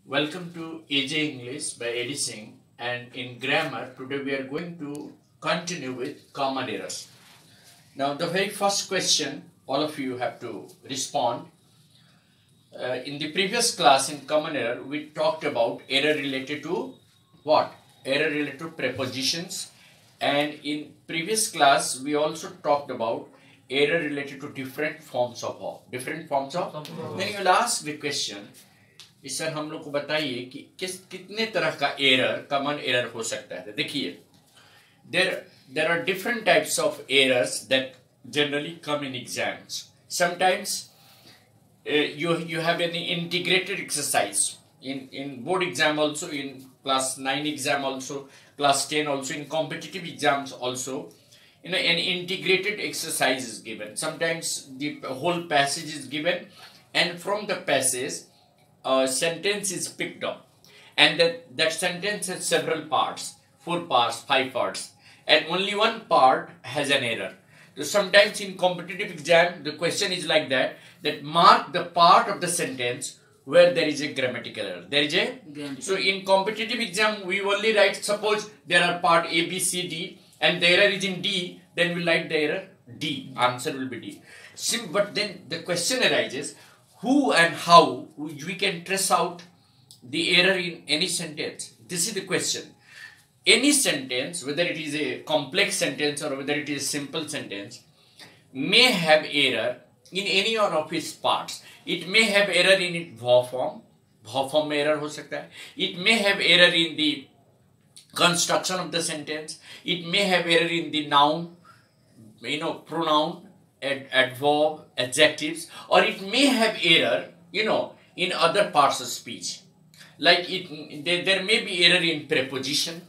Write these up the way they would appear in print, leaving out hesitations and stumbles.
Welcome to AJ English by Eddie Singh, and in grammar today we are going to continue with common errors. Now the very first question all of you have to respond. In the previous class in common error we talked about error related to what? Error related to prepositions, and in previous class we also talked about error related to different forms of verb. Then you will ask the question, sir हम लोग को बताइए कि कितने तरह का error common error हो सकता है. देखिए there are different types of errors that generally come in exams. Sometimes you have an integrated exercise in board exam also, in class 9 exam also, class 10 also, in competitive exams also. An integrated exercise is given. Sometimes the whole passage is given, and from the passage a sentence is picked up, and that sentence has several parts, 4 parts, 5 parts, and only one part has an error. So sometimes in competitive exam the question is like that mark the part of the sentence where there is a grammatical error. So in competitive exam we only write, suppose there are part A, B, C, D, and the error is in D, then we write the error D. Answer will be D. But then the question arises, who and how we can trace out the error in any sentence? This is the question. Any sentence, whether it is a complex sentence or whether it is a simple sentence, may have error in any one of its parts. It may have error in its verb form में error हो सकता है. It may have error in the construction of the sentence. It may have error in the noun, pronoun, adverb, adjectives, or it may have error, in other parts of speech. Like there may be error in preposition,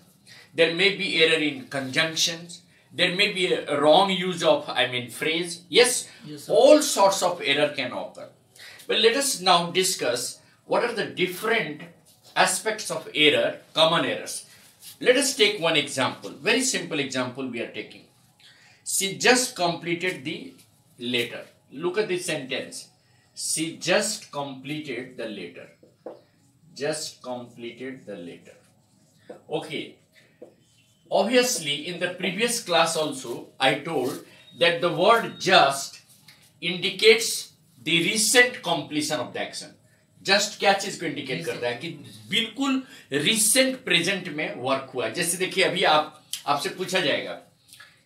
there may be error in conjunctions, there may be a wrong use of, phrase. Yes, all sorts of error can occur. But let us now discuss what are the different aspects of error, common errors. Let us take one example, very simple example we are taking. She just completed the letter. Look at this sentence. She just completed the letter. Just completed the letter. Okay. Obviously, in the previous class also, I told that the word just indicates the recent completion of the action. Just क्या चीज को indicate करता है कि बिल्कुल recent present में work हुआ. जैसे देखिए अभी आपसे पूछा जाएगा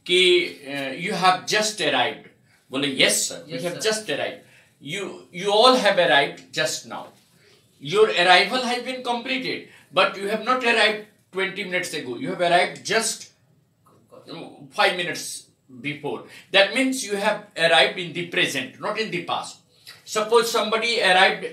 कि you have just arrived. बोले yes sir, we have just arrived. You all have arrived just now. Your arrival has been completed, but you have not arrived 20 minutes ago. You have arrived just 5 minutes before. That means you have arrived in the present, not in the past. Suppose somebody arrived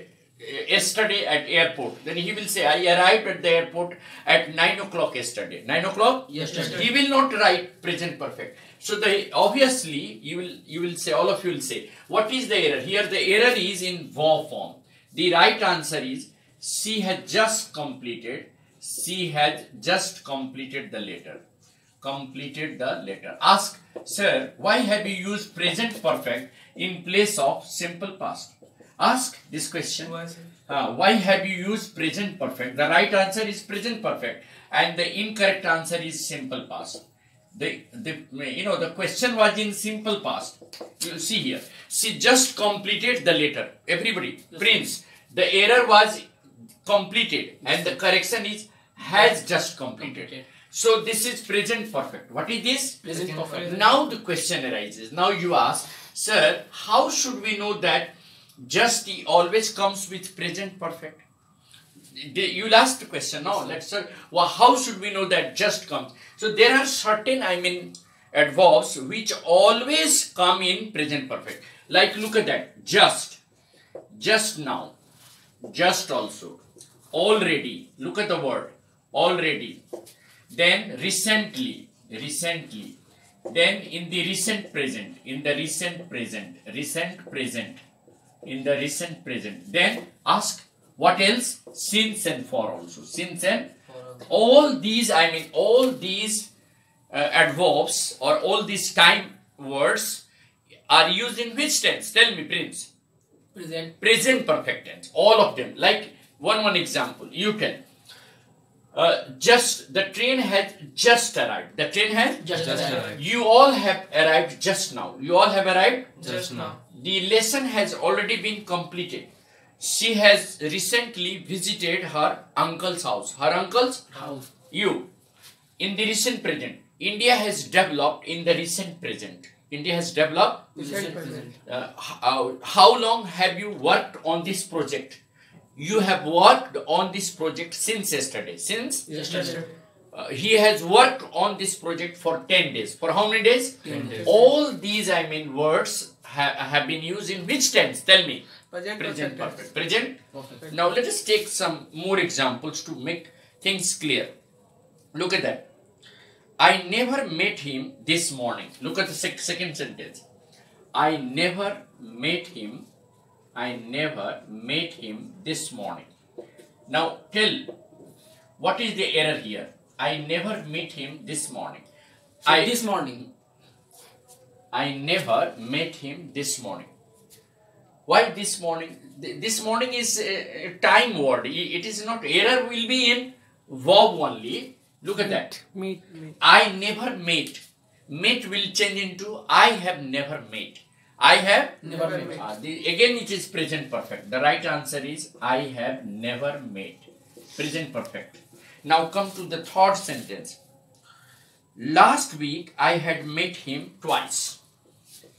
yesterday at airport, then he will say, I arrived at the airport at 9 o'clock yesterday. 9 o'clock? Yesterday. He will not write present perfect. So obviously you will say, all of you will say, what is the error? Here the error is in verb form. The right answer is, she has just completed. She has just completed the letter. Completed the letter. Ask, sir, why have you used present perfect in place of simple past? Ask this question. Why have you used present perfect? The right answer is present perfect, and the incorrect answer is simple past. The question was in simple past. You see here, she just completed the letter. Everybody, Prince, the error was completed, and the correction is has just completed. So this is present perfect. What is this? Present perfect. Now the question arises. Now you ask, sir, how should we know that just always comes with present perfect? You'll ask the question now. How should we know that just comes? So there are certain, adverbs which always come in present perfect. Like look at that. Just now, just also, already. Look at the word, already. Then recently. Then in the recent present, in the recent present. Then ask, what else? Since and for also. Since and all these, adverbs or all these time words are used in which tense? Tell me, Prince. Present perfect tense. All of them. Like One example. You tell. The train has just arrived. The train has Just arrived. You all have arrived just now. You all have arrived Just now. The lesson has already been completed. She has recently visited her uncle's house. Her uncle's House. You. In the recent present, India has developed in the recent present. India has developed. Recent present. How long have you worked on this project? You have worked on this project since yesterday. Since Yesterday. he has worked on this project for 10 days. For how many days? 10 days. All these, words have been used in which tense? Tell me. Present perfect. Present. Perfect. Now let us take some more examples to make things clear. Look at that. I never met him this morning. Look at the second sentence. I never met him. I never met him this morning. Now tell, what is the error here? I never met him this morning. This morning. I never met him this morning. Why this morning? This morning is a time word. It is not, error will be in verb only. Look at that. Meet. I never met. Met will change into I have never met. I have Never met. Again it is present perfect. The right answer is I have never met. Present perfect. Now come to the third sentence. Last week I had met him twice.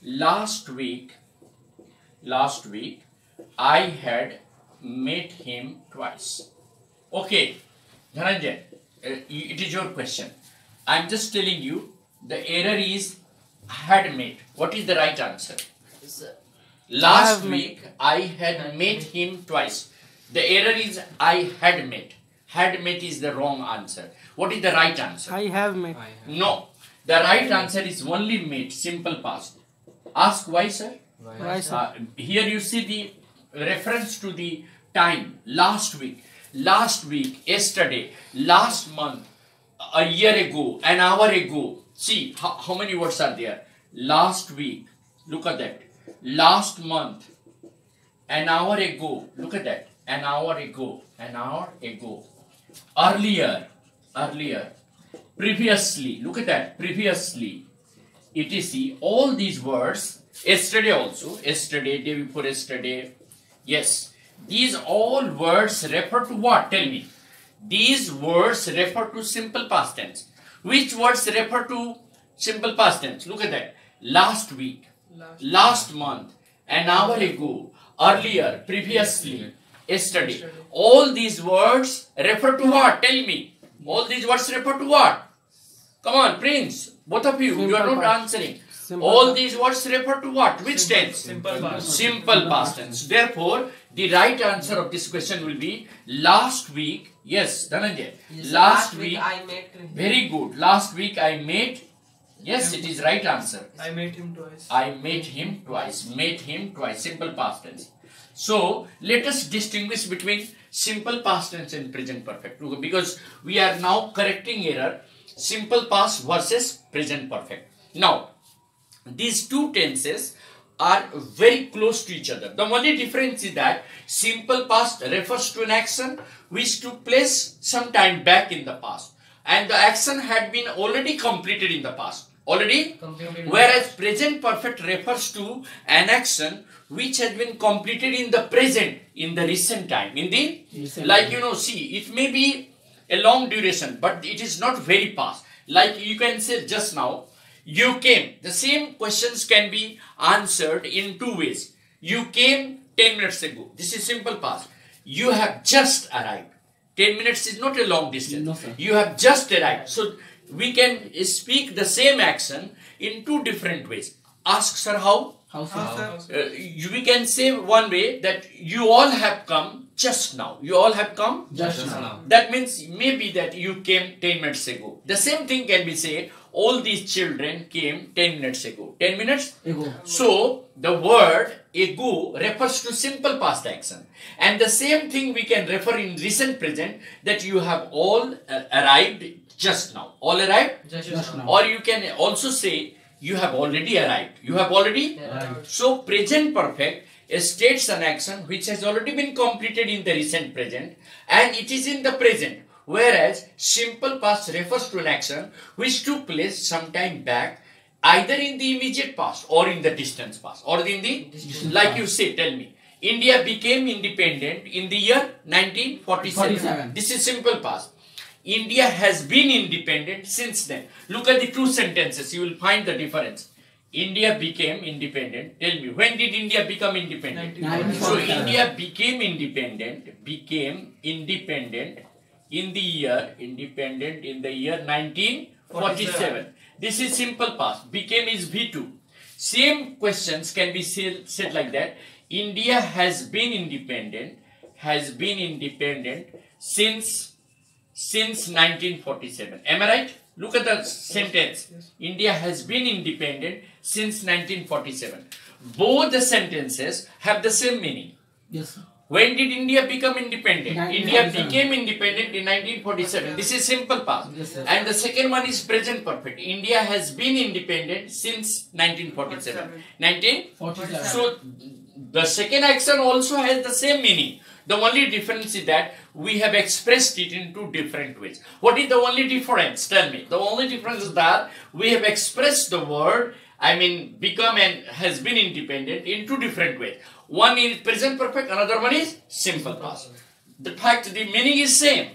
Last week I had met him twice. Okay, Dhananjay, it is your question. I am just telling you the error is had met. What is the right answer? Last week I had met him twice. The error is I had met. Had met is the wrong answer. What is the right answer? I have met. No. The right answer is only met, simple past. Ask why, sir? Why, sir? Here you see the reference to the time. Last week, yesterday, last month, a year ago, an hour ago. See how many words are there? Last week, look at that. Last month, an hour ago, look at that. An hour ago. Earlier, previously, look at that. Previously, etc. All these words. Yesterday also, yesterday, day before yesterday. Yes, these all words refer to what? Tell me. These words refer to simple past tense. Which words refer to simple past tense? Look at that. Last week, last month, an hour ago, earlier, previously, yesterday. All these words refer to what? Tell me. All these words refer to what? Come on, Prince. Both of you, you are not answering. All these words refer to what? Which tense? Simple past. Simple past tense. Therefore, the right answer of this question will be last week. Yes, Dhananjay. Yes, last week. I met him. Very good. Last week I met. Yes, it is right answer. I met him twice. I met him twice. Met him twice. Simple past tense. So, let us distinguish between simple past tense and present perfect. Because we are now correcting error. Simple past versus present perfect. Now, these two tenses are very close to each other. The only difference is that simple past refers to an action which took place some time back in the past. And the action had been already completed in the past. Already? Whereas present perfect refers to an action which has been completed in the present, in the recent time. In the, like see, it may be a long duration, but it is not very past. Like you can say just now, you came. The same questions can be answered in two ways. You came 10 minutes ago. This is simple past. You have just arrived. 10 minutes is not a long distance. No, sir. You have just arrived. So we can speak the same action in two different ways. Ask, sir, how? How, sir? We can say one way that you all have come just now. You all have come Just now. That means maybe that you came 10 minutes ago. The same thing can be said, all these children came 10 minutes ago. 10 minutes? Ago. So, the word ago refers to simple past action. And the same thing we can refer in recent present that you have all arrived just now. All arrived? Just now. Or you can also say you have already arrived. You have already? Arrived. So, present perfect states an action which has already been completed in the recent present and it is in the present, whereas simple past refers to an action which took place some time back, either in the immediate past or in the distant past, or in the like you say. Tell me, India became independent in the year 1947. This is simple past. India has been independent since then. Look at the two sentences, you will find the difference. India became independent. Tell me, when did India become independent? So India became independent in the year 1947. This is simple past. Became is V2. Same questions can be said like that. India has been independent since 1947. Am I right? Look at the sentence. Yes. India has been independent since 1947. Both the sentences have the same meaning. Yes, sir. When did India become independent? India 1947. became independent in 1947. This is simple past. Yes, sir. And the second one is present perfect. India has been independent since 1947. 47. So the second action also has the same meaning. The only difference is that we have expressed it in two different ways. What is the only difference? Tell me. The only difference is that we have expressed the word, become and has been independent in two different ways. One is present perfect, another one is simple past. The fact, the meaning is same.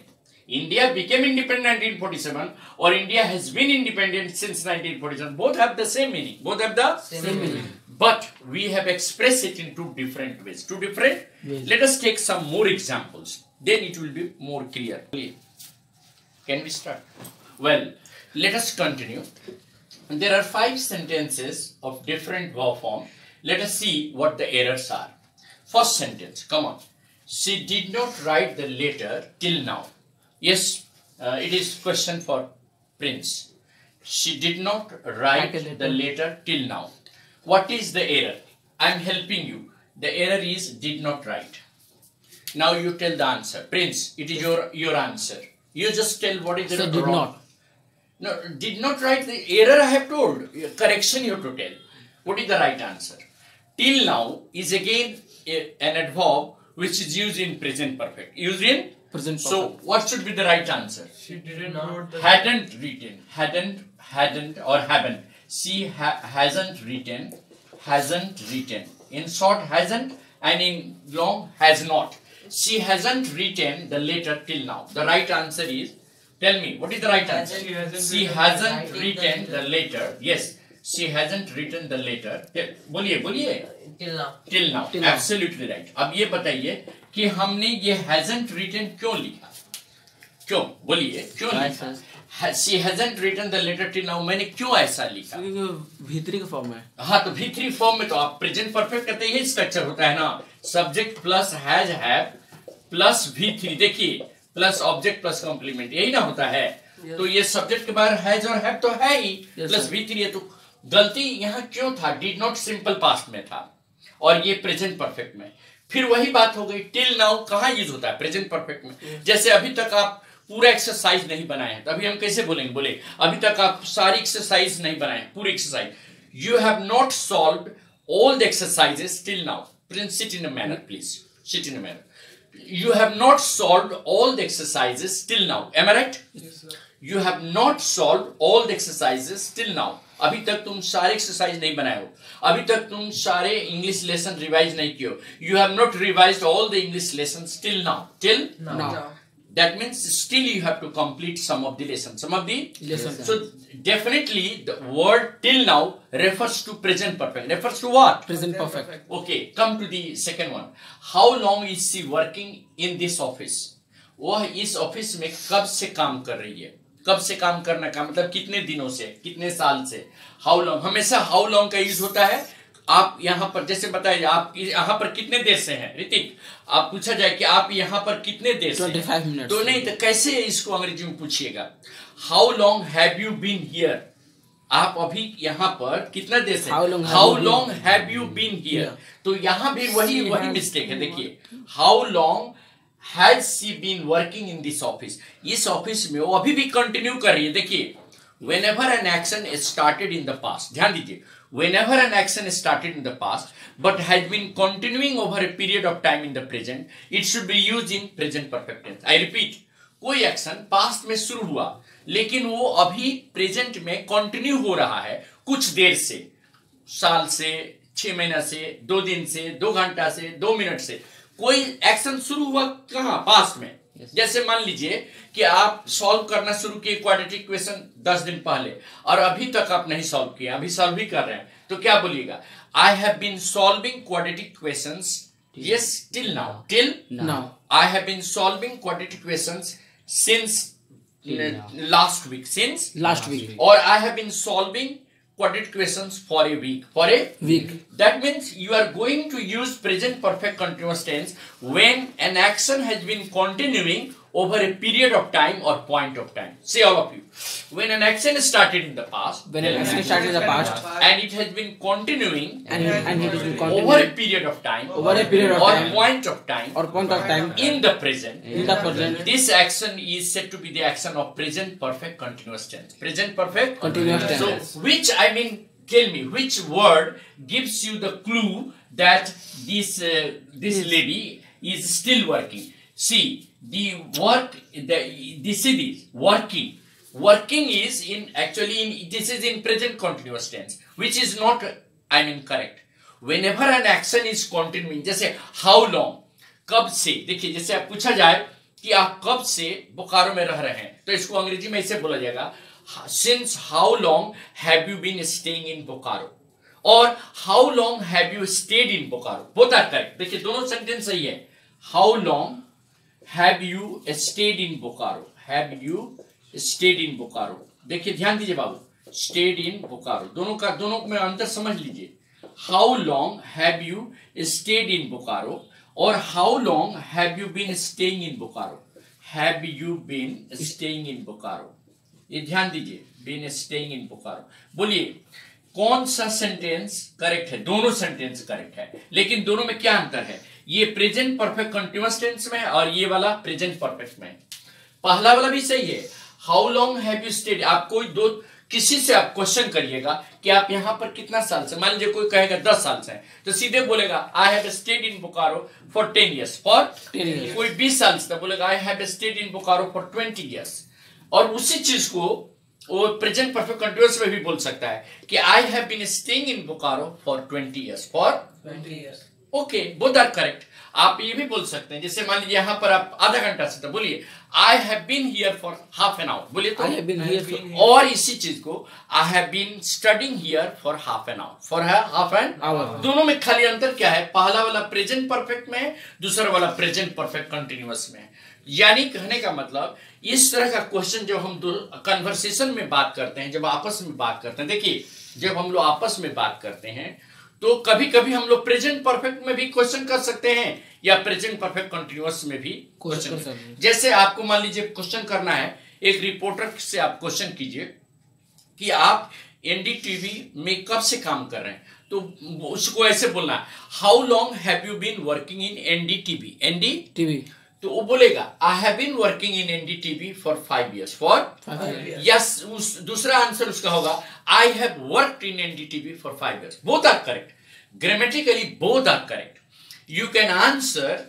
India became independent in 1947 or India has been independent since 1947. Both have the same meaning. Both have the Same meaning. But we have expressed it in two different ways. Two different ways. Let us take some more examples. Then it will be more clear. Can we start? Well, let us continue. There are 5 sentences of different verb form. Let us see what the errors are. First sentence, come on. She did not write the letter till now. Yes, it is question for Prince. She did not write the letter till now. What is the error? I am helping you. The error is did not write. Now you tell the answer. Prince, it is your answer. You just tell what is the wrong. Did not. No, did not write. The error I have told. Correction you have to tell. What is the right answer? Till now is again an adverb which is used in present perfect. Used in Present So perfect. what should be the right answer? She didn't wrote the Hadn't written. Hadn't or haven't. She hasn't written. In short, hasn't, and in long, has not. She hasn't written the letter till now. The right answer is, tell me, what is the right answer? She hasn't written the letter. Yes, she hasn't written the letter. बोलिए. Till now. Absolutely right. अब ये बताइए कि हमने ये hasn't written क्यों लिखा? क्यों? बोलिए, क्यों लिखा? She hasn't written the letter till now. मैंने क्यों ऐसा लिखा? भीतरी का फॉर्म है. हाँ, तो भीतरी फॉर्म में तो आप प्रेजेंट परफेक्ट कहते हैं, स्ट्रक्चर होता है ना. Subject plus has have plus V3. देखिए, प्लस ऑब्जेक्ट प्लस कॉम्प्लीमेंट, यही ना होता है. तो ये सब्जेक्ट के बाहर हैज और हैव तो है ही, प्लस V3 है. तो गलती यहाँ क्यों था? डिड नॉट सिंपल पास्ट में था और ये प्रेजेंट परफेक्ट में. फिर वही बात हो गई. टिल नाउ कहाँ यूज होता है? प्रेजेंट परफेक्ट में. जैसे अभी तक आप पूरा एक्सरसाइज नहीं बनाए हैं, तो अभी हम कैसे बोलेंगे? बोले अभी तक आप सारी एक्सरसाइज नहीं बनाए हैं, पूरी exercise. You have not solved all the exercises till now. Please sit in a manner, please sit in a manner. You have not solved all the exercises till now. Am I right? Yes, sir. You have not solved all the exercises till now. अभी तक तुम सारे exercise नहीं बनाए हो. अभी तक तुम सारे इंग्लिश लेसन रिवाइज नहीं किए हो. You have not revised all the English lessons till now. Till No. That means still you have to complete some of the lessons. Some of the Lessons. So definitely the word till now refers to present perfect. Refers to what? Present perfect. Okay, come to the second one. How long is she working in this office? वह इस office में कब से काम कर रही है? कब से काम करना का मतलब कितने दिनों से, कितने साल से. हाउ लॉन्ग, हमेशा हाउ लॉन्ग का यूज होता है. आप यहाँ पर जैसे बताइए, आप यहाँ पर कितने देर से हैं? ऋतिक, आप पूछा जाए कि आप यहाँ पर कितने देर से 25 minutes. तो नहीं, तो कैसे इसको अंग्रेजी में पूछिएगा? How long have you been here? आप अभी यहाँ पर कितना देर से? How long have you been here? तो यहाँ भी वही मिस्टेक है. देखिए, how long has she been working in this office? इस ऑफिस में वो अभी भी कंटिन्यू कर रही है. देखिए, whenever an action is started in the past, ध्यान दीजिए, whenever an action is started in the past but has been continuing over a period of time in the present, it should be used in present perfect tense. I repeat, कोई action past में शुरू हुआ लेकिन वो अभी present में continue हो रहा है कुछ देर से, साल से, 6 महीना से, 2 दिन से, 2 घंटा से, 2 मिनट से, कोई एक्शन शुरू हुआ कहां? पास्ट में। जैसे मान लीजिए कि आप सॉल्व करना शुरू किए क्वाड्रेटिक इक्वेशन 10 दिन पहले और अभी तक आप नहीं सॉल्व किए, अभी सॉल्व भी कर रहे हैं, तो क्या बोलिएगा? I have been solving quadratic equations, yes, till now I have been solving quadratic equations since last week, or I have been solving quadratic equations for a week. That means you are going to use present perfect continuous tense when an action has been continuing over a period of time or point of time. Say all of you. When an action started in the past, and it has been continuing, over a period of time, or point of time, in the present, this action is said to be the action of present perfect continuous tense. Present perfect continuous tense. So, tell me, which word gives you the clue that this lady is still working? See, the work, this is working. Working is this is in present continuous tense, which is not, correct. Whenever an action is continuing, जैसे how long, कब से, देखिए जैसे आप पूछा जाए कि आप कब से बोकारो में रह रहे हैं, तो इसको अंग्रेजी में ऐसे बोला जाएगा, since how long have you been staying in Bokaro? और how long have you stayed in Bokaro? Both are correct. देखिए दोनों सेंटेंस सही है. How long have you stayed in Bokaro? Have you stayed in Bokaro? देखिए ध्यान दीजिए बाबू, stayed in Bokaro, दोनों में अंतर समझ लीजिए. How long have you stayed in Bokaro? और how long have you been staying in Bokaro? Have you been staying in Bokaro? ये ध्यान दीजिए, been staying in Bokaro. बोलिए कौन सा सेंटेंस करेक्ट है? दोनों सेंटेंस करेक्ट है, लेकिन दोनों में क्या अंतर है? ये प्रेजेंट परफेक्ट कंटीन्यूअस टेंस में है और ये वाला प्रेजेंट परफेक्ट में है. पहला वाला भी सही है. How long have you stayed, आप किसी से आप क्वेश्चन करिएगा कि आप यहां पर कितना साल से, मान लीजिए कोई कहेगा 10 साल से, तो सीधे बोलेगा I have stayed in Bokaro for 10 years. कोई 20 साल से बोलेगा I have stayed in Bokaro for 20 years. और उसी चीज को वो प्रेजेंट परफेक्ट कंटीन्यूअस में भी बोल सकता है कि I have been staying in Bokaro for 20 years. Okay, both are correct. आप ये भी बोल सकते हैं, जैसे मान लीजिए यहां पर आप आधा घंटा से, तो बोलिए I have been here for half an hour. बोलिए तो, और इसी चीज को I have been studying here for half an hour. दोनों में खाली अंतर क्या है? पहला वाला प्रेजेंट परफेक्ट में है, दूसरा वाला प्रेजेंट परफेक्ट कंटिन्यूअस में है. यानी कहने का मतलब, इस तरह का क्वेश्चन जब हम कन्वर्सेशन में बात करते हैं, जब आपस में बात करते हैं, देखिए जब हम लोग आपस में बात करते हैं तो कभी कभी हम लोग प्रेजेंट परफेक्ट में भी क्वेश्चन कर सकते हैं या प्रेजेंट परफेक्ट कंटीन्यूअस में भी क्वेश्चन. जैसे आपको मान लीजिए क्वेश्चन करना है, एक रिपोर्टर से आप क्वेश्चन कीजिए कि आप एनडीटीवी में कब से काम कर रहे हैं, तो उसको ऐसे बोलना है, how long have you been working in NDTV. तो वो बोलेगा I have been working in NDTV for 5 years. Yes, दूसरा आंसर उसका होगा I have worked in NDTV for 5 years. Both are correct. Grammatically both are correct. You can answer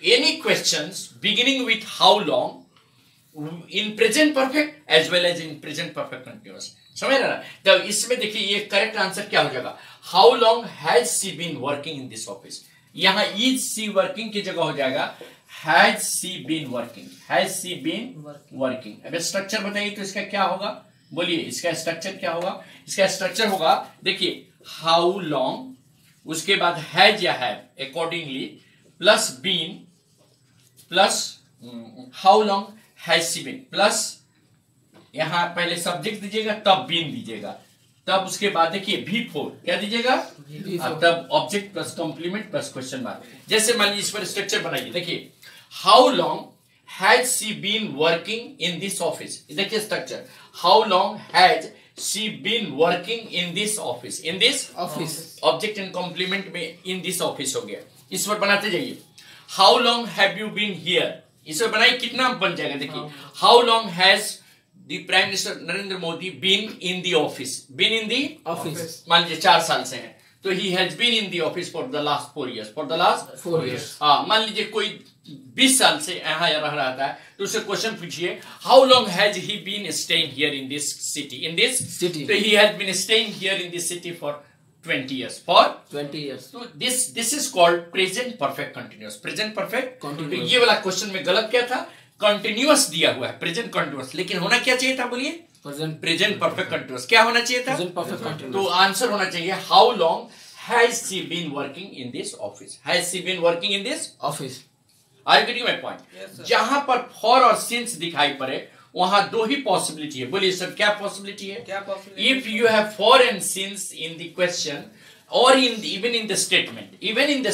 any questions beginning with how long in present perfect as well as in present perfect continuous. समझ रहा? तो इसमें देखिए ये correct answer क्या हो जाएगा? How long has she been working in this office. यहां इज सी वर्किंग की जगह हो जाएगा Has she been working? Has she been working? अब स्ट्रक्चर बताइए तो इसका क्या होगा? बोलिए इसका स्ट्रक्चर क्या होगा? इसका स्ट्रक्चर होगा, देखिए हाउ लॉन्ग, उसके बाद हैज या have accordingly, plus been, plus how long has she been, plus यहां पहले सब्जेक्ट दीजिएगा तब बीन दीजिएगा, तब उसके बाद देखिए V4 क्या दीजिएगा, तब object plus complement plus question mark. जैसे मान लीजिए इस पर स्ट्रक्चर बनाइए, देखिए how long has she been working in this office. देखिए structure, how long has she been working in this office. Object and complement में इन दिस ऑफिस हो गया. इस पर बनाते जाइए. How long have you been here, इस पर बनाइए, कितना बन जाएगा? देखिए how long has the Prime Minister Narendra Modi been in the office? Been in the Office. मान लीजिए 4 साल से हैं, तो he has been in the office for the last 4 years. For the last 4 years. हाँ, मान लीजिए कोई 20 साल से यहाँ रह रहा था, तो उससे क्वेश्चन पूछिए, how long has he been staying here in this city? In this City. So he has been staying here in this city for 20 years. For 20 years. So this is called present perfect continuous. Present perfect Continuous. तो ये वाला question में गलत क्या था? Continuous दिया हुआ है, प्रेजेंट कंटिन्यूअस, लेकिन होना क्या चाहिए था? बोलिए, प्रेजेंट परफेक्ट कंटिन्यूअस। क्या होना चाहिए था? Present perfect continuous. तो आंसर होना चाहिए, how long has she been working in this office? Has she been working in this Office. Are you getting my point? जहां पर फॉर और सिंस दिखाई पड़े वहां दो ही पॉसिबिलिटी है। बोलिए सर, क्या पॉसिबिलिटी है? क्या possibility? If you have for and since in the question और इवन इन द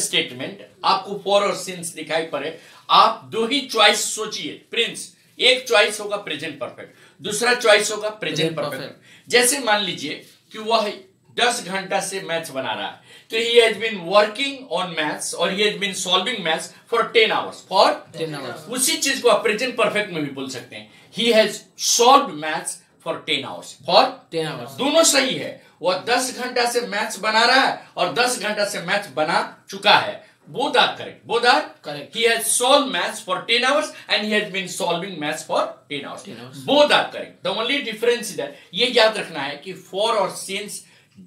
स्टेटमेंट आपको फॉर और सिंस दिखाई पड़े, आप दो ही चॉइस सोचिए प्रिंस। एक चॉइस होगा प्रेजेंट परफेक्ट, दूसरा चॉइस होगा प्रेजेंट Present परफेक्ट। जैसे मान लीजिए कि वह 10 घंटा से मैथ्स बना रहा है, तो he has been working on maths और he has been solving maths for 10 hours. For 10 hours. उसी चीज को आप प्रेजेंट परफेक्ट में भी बोल सकते हैं, he has solved maths for 10 hours. For 10 hours. दोनों सही है, वह 10 घंटा से मैथ्स बना रहा है और 10 घंटा से मैथ्स बना चुका है। Both are correct. Both are Correct. He has solved maths for 10 hours and he has been solving maths for 10 hours. 10 hours. Both are correct. The only difference is that ये याद रखना है कि for और since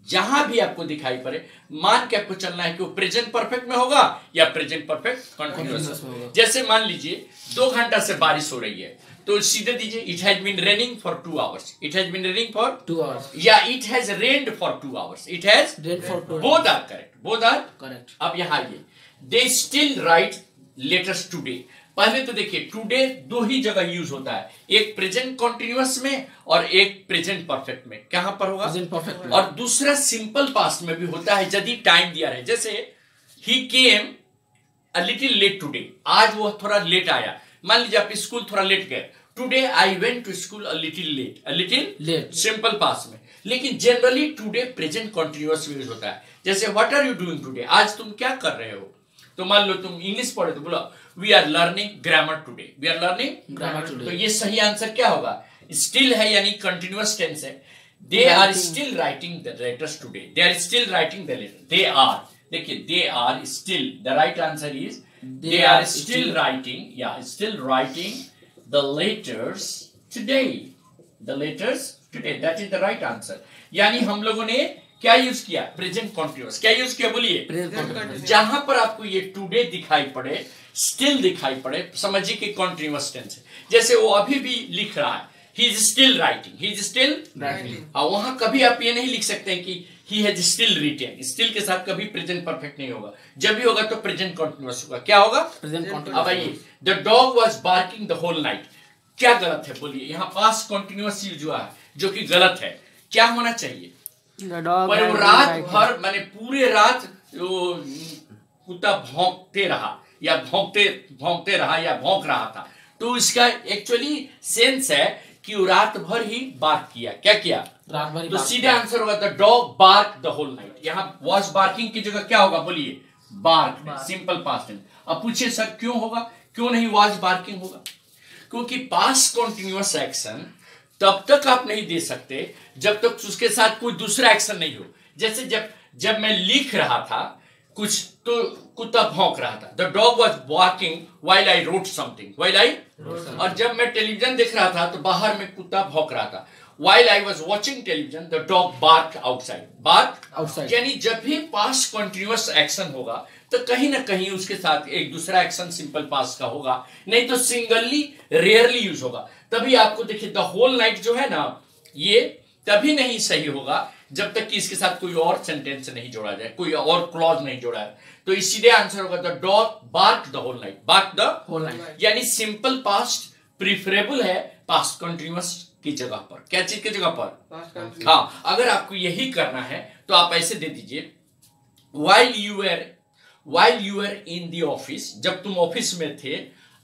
जहां भी आपको दिखाई पड़े, मान के आपको चलना है कि वो प्रेजेंट परफेक्ट में होगा या प्रेजेंट परफेक्ट कंटिन्यूअस Continuous में होगा। जैसे मान लीजिए 2 घंटा से बारिश हो रही है, तो सीधे दीजिए it has been raining for 2 hours. It has been raining for 2 hours. या it has rained for 2 hours. It has Rain for 2 hours. Both are correct. Both are Correct. अब यहां आइए, they still write latest today. पहले तो देखिए today दो ही जगह use होता है, एक प्रेजेंट कॉन्टिन्यूअस में और एक प्रेजेंट परफेक्ट में। कहां पर होगा? Present perfect में। और दूसरा सिंपल पास्ट में भी होता है यदि टाइम दिया रहे। जैसे ही केम अ लिटिल लेट टुडे, आज वो थोड़ा लेट आया। मान लीजिए आप स्कूल थोड़ा लेट गए, today I went to school a little late. A little Late. Simple past में। लेकिन generally today present continuous use होता है। जैसे what are you doing today, आज तुम क्या कर रहे हो? तो मान लो तुम इंग्लिश पढ़े तो बोलो we are learning grammar today. We are learning Grammar today. तो ये सही आंसर क्या होगा? स्टिल है यानी कंटिन्यूअस टेंस है। They are still writing the letters today. They are still writing the letter. They are, देखिए they are still, the right answer is they are still writing, या still writing the letters today. The letters today, that is the right answer. यानी हम लोगों ने क्या use किया? Present continuous. क्या use किया? बोलिए। Present continuous. जहां पर आपको ये टुडे दिखाई पड़े, स्टिल दिखाई पड़े, समझिए कि कॉन्टिन्यूअस टेंस है। जैसे वो अभी भी लिख रहा है, he is still writing, he is still Writing. वहां कभी आप ये नहीं लिख सकते हैं कि he has still written. Still के साथ कभी प्रेजेंट परफेक्ट नहीं होगा, जब भी होगा तो प्रेजेंट कॉन्टिन्यूअस होगा। क्या होगा? Present अब continuous. आइए, the dog was barking the whole night. क्या गलत है? बोलिए। यहाँ पास्ट कॉन्टिन्यूअस यूज हुआ है जो कि गलत है। क्या होना चाहिए? The dog पर वो has रात been भर माने पूरे रात वो कुत्ता भौंकते रहा या भौंकते रहा या भौंक रहा था, तो इसका एक्चुअली सेंस है कि वो रात भर ही बार्क किया। क्या किया? रात भर ही तो bark सीधे किया। आंसर होगा the dog bark the whole night. यहाँ वॉज बार्किंग की जगह क्या होगा? बोलिए बार्क, सिंपल पास्ट टेंस। अब पूछिए सर क्यों होगा, क्यों नहीं वॉज बार्किंग होगा? क्योंकि पास्ट कॉन्टिन्यूअस एक्शन तब तक आप नहीं दे सकते जब तक उसके साथ कोई दूसरा एक्शन नहीं हो। जैसे जब मैं लिख रहा था कुछ तो कुत्ता भौंक रहा था, the dog was walking while I wrote something, while I. और जब मैं टेलीविजन देख रहा था तो बाहर में कुत्ता भौंक रहा था, while I was watching television the dog bark outside. Bark Outside. यानी जब भी पास्ट कॉन्टिन्यूअस एक्शन होगा तो कहीं ना कहीं उसके साथ एक दूसरा एक्शन सिंपल पास्ट का होगा, नहीं तो सिंगली रेयरली यूज होगा। तभी आपको देखिए द होल नाइट जो है ना, ये तभी नहीं सही होगा जब तक कि इसके साथ कोई और सेंटेंस नहीं जोड़ा जाए, कोई और क्लॉज नहीं जोड़ा है। तो इसीलिए आंसर होगा the dog bark the whole night. Bark the Whole night. यानी सिंपल पास्ट प्रिफरेबल है पास्ट कॉन्टिन्यूअस की जगह पर। क्या चीज की जगह पर? Past continuous. हाँ, अगर आपको यही करना है तो आप ऐसे दे दीजिए while you were in the office, जब तुम ऑफिस में थे,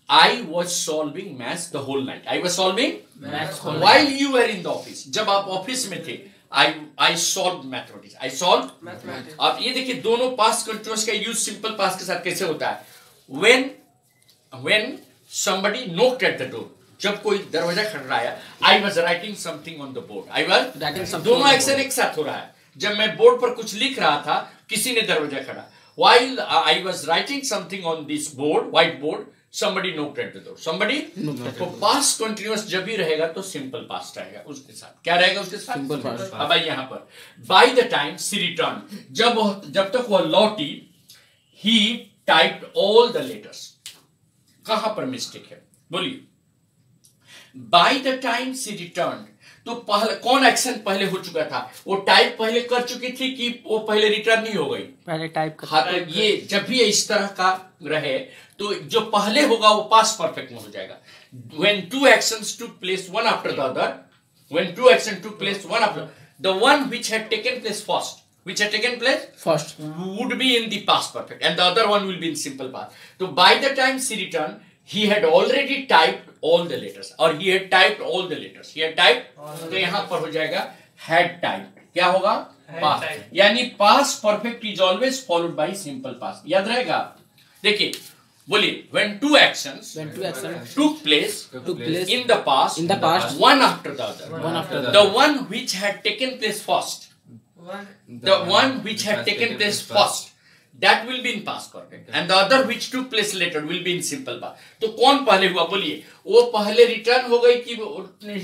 I was solving maths the whole night. I was solving Maths whole while you were in the office, जब आप ऑफिस में थे, I solved mathematics. I solved Mathematics. अब ये देखिए दोनों पास्ट कंटिन्यूअस का यूज सिंपल पास्ट के साथ कैसे होता है? when somebody knocked at the door, जब कोई दरवाजा खटखटाया, I was writing something on the board, I was Writing something दोनों on the एक्शन board. एक साथ हो रहा है। जब मैं बोर्ड पर कुछ लिख रहा था, किसी ने दरवाजा खड़ा, while I was writing something on this board, white board, somebody knocked at the door, somebody तो पास्ट कंटिन्यूअस जब भी रहेगा तो सिंपल पास्ट रहेगा उसके साथ। क्या रहेगा उसके साथ? Simple past. अब आइए यहाँ पर, by the time she returned, जब तक वह लौटी, he typed all the letters। कहां पर मिस्टेक है बोलिए? by the time she returned, तो पहले कौन एक्शन पहले हो चुका था? वो टाइप पहले कर चुकी थी कि वो पहले रिटर्न नहीं हो गई? पहले टाइप हाँ, तो ये जब भी इस तरह का रहे तो जो पहले होगा वो पास्ट परफेक्ट में हो जाएगा। when two actions took place one after the other, when two actions took place one after the one which had taken place first would be in the past perfect and the other one will be in simple past। तो by the time she returned, he had already typed all the letters, और he had typed all the letters, he had typed, तो यहां पर हो जाएगा had typed। क्या होगा? Past, यानी past perfect is always followed by simple past. याद रहेगा? देखिए बोलिए, when two actions took place in the past one after the other, the one which had taken place first, that will be in past perfect and the other which took place later will be in simple past। तो कौन पहले हुआ बोलिए? वो पहले return हो गई कि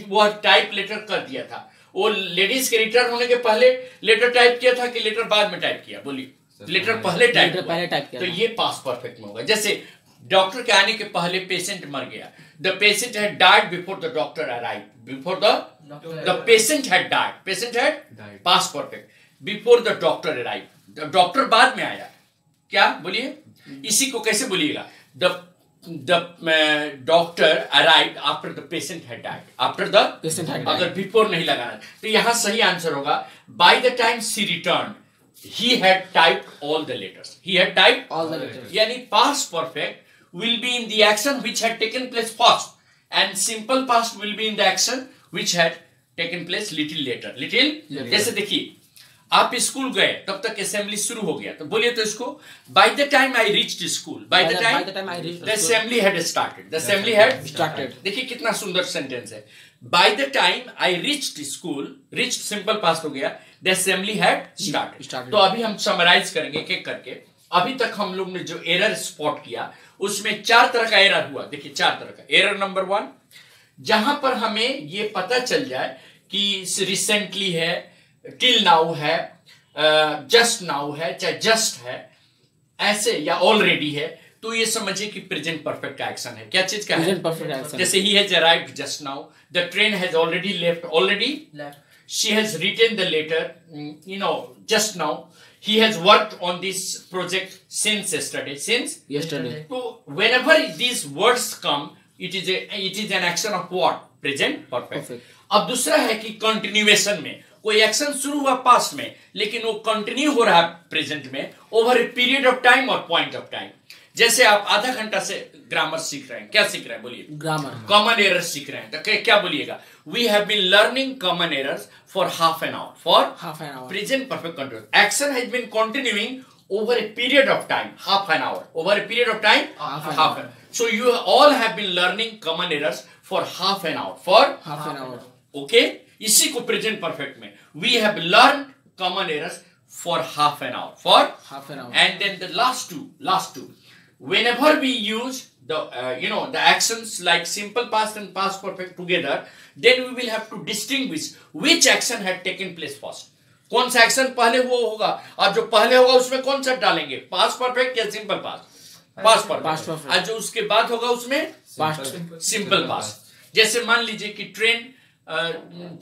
वो टाइप लेटर कर दिया था? वो लेडीज के रिटर्न होने के पहले लेटर टाइप किया था कि लेटर बाद में टाइप किया? बोलिए, लेटर पहले टाइप किया, तो ये पास्ट परफेक्ट में होगा। जैसे डॉक्टर के आने के पहले पेशेंट मर गया, the patient had died before the doctor arrived, before the patient had died, past perfect, before the doctor arrived, doctor बाद में आया। क्या बोलिए? इसी को कैसे बोलिएगा? the doctor arrived after the patient had died, after the patient had died, अगर before नहीं लगाना तो यहाँ सही आंसर होगा by the time she returned he had typed all the letters, यानी past perfect will be in the action which had taken place first and simple past will be in the action which had taken place little later। जैसे देखिए, आप school गए तब तक assembly शुरू हो गया, तो बोलिए तो इसको, by the time I reached school, by the time the assembly had started, देखिए कितना सुंदर सेंटेंस है। by the time I reached school, reached simple past हो गया, the assembly had started। तो अभी हम समराइज करेंगे एक करके। अभी तक हम लोग ने जो एरर स्पॉट किया उसमें 4 तरह का एरर हुआ। देखिए 4 तरह का एरर। नंबर 1, जहां पर हमें ये पता चल जाए कि रिसेंटली है, टिल नाउ है, जस्ट नाउ है, चाहे जस्ट है ऐसे, या ऑलरेडी है, तो ये समझिए कि प्रेजेंट परफेक्ट का एक्शन है। क्या चीज का है? Perfect action. जैसे he has arrived just now, the train has already left, she has written the letter just now, he has worked on this project since yesterday। तो whenever these words come, it is an action of what? Present perfect। अब दूसरा है कि continuation में कोई action शुरू हुआ past में लेकिन वो कंटिन्यू हो रहा है प्रेजेंट में over a period of time और पॉइंट ऑफ टाइम। जैसे आप आधा घंटा से ग्रामर सीख रहे हैं, क्या सीख रहे हैं बोलिए? ग्रामर, कॉमन एरर्स सीख रहे हैं, तो क्या बोलिएगा? We have been learning common errors for half an hour, present perfect continuous, action has been continuing over a period of time, half an hour, over a period of time, half an hour। So you all have been learning common errors for half an hour, okay? इसी को present perfect में we have learned common errors for half an hour, and then the last two, whenever we use the the actions like simple past and past perfect together, then we will have to distinguish which action had taken place first। कौन सा action पहले वो होगा, और जो पहले होगा उसमें कौन सा डालेंगे? पास्ट परफेक्ट या सिंपल पास्ट? Past perfect. और जो उसके बाद होगा उसमें सिंपल पास्ट। जैसे मान लीजिए कि ट्रेन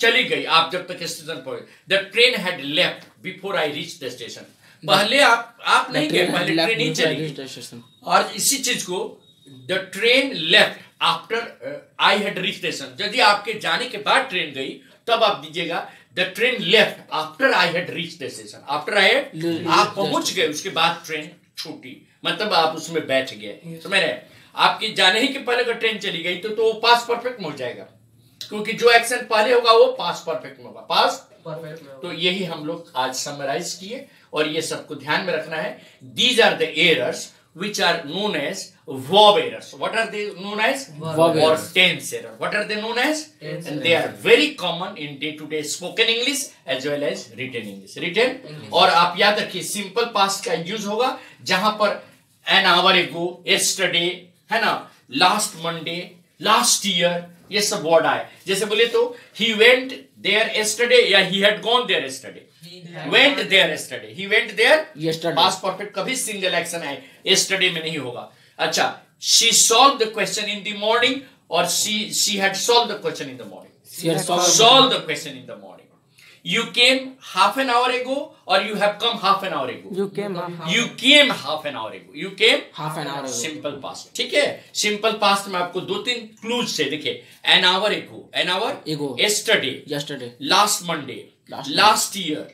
चली गई, आप जब तक स्टेशन पर, the train had left before I reach the station, पहले आप नहीं गए, पहले ट्रेन ही चली गई। और इसी चीज को the train left after I had reach station, यदि आपके जाने के बाद ट्रेन गई तब आप दीजिएगा the train left after I had reach the station, after I had, आप पहुंच गए उसके बाद ट्रेन छूटी, मतलब आप उसमें बैठ गए। समझ रहे? आपके जाने ही के पहले अगर ट्रेन चली गई तो वो पास्ट परफेक्ट में हो जाएगा, क्योंकि जो एक्शन पहले होगा वो पास्ट परफेक्ट में होगा, पास्ट परफेक्ट। तो यही हम लोग आज समराइज किए और ये सबको ध्यान में रखना है। These are the errors which are known as verb errors. What are they known as? Verb Or errors. tense error. What are they known as? Tense And they are very common in day-to-day spoken English as well as written English. Written और आप याद रखिए simple past का use होगा जहां पर an hour ago, yesterday, है ना, last Monday, last year, ये सब वर्ड आए. जैसे बोले तो he went there yesterday या he had gone there yesterday. Went there yesterday. He went there Yesterday. Past perfect कभी single action आए, yesterday में नहीं होगा. अच्छा, she solved the question in the morning or she had solved the question in the morning. She had Solved the question in the morning. You came half an hour ago or you have come half an hour ago. You came You came half an hour ago. You came half an hour ago. Simple past. ठीक है, simple past में आपको 2-3 clues से देखिए. An hour ago, an hour Ago. yesterday, Yesterday. last Monday, Last last year,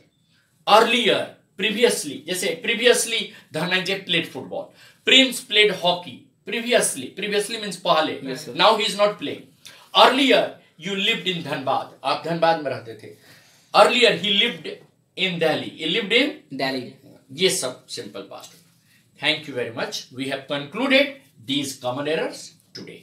earlier, previously. जैसे previously Dhananjay played football, Prince played hockey. Previously means पहले. Yes, sir. Now he is not playing. Earlier you lived in Dhanbad. आप धनबाद में रहते थे. Earlier he lived in Delhi. He lived in Delhi. ये सब simple past. Thank you very much. We have concluded these common errors today.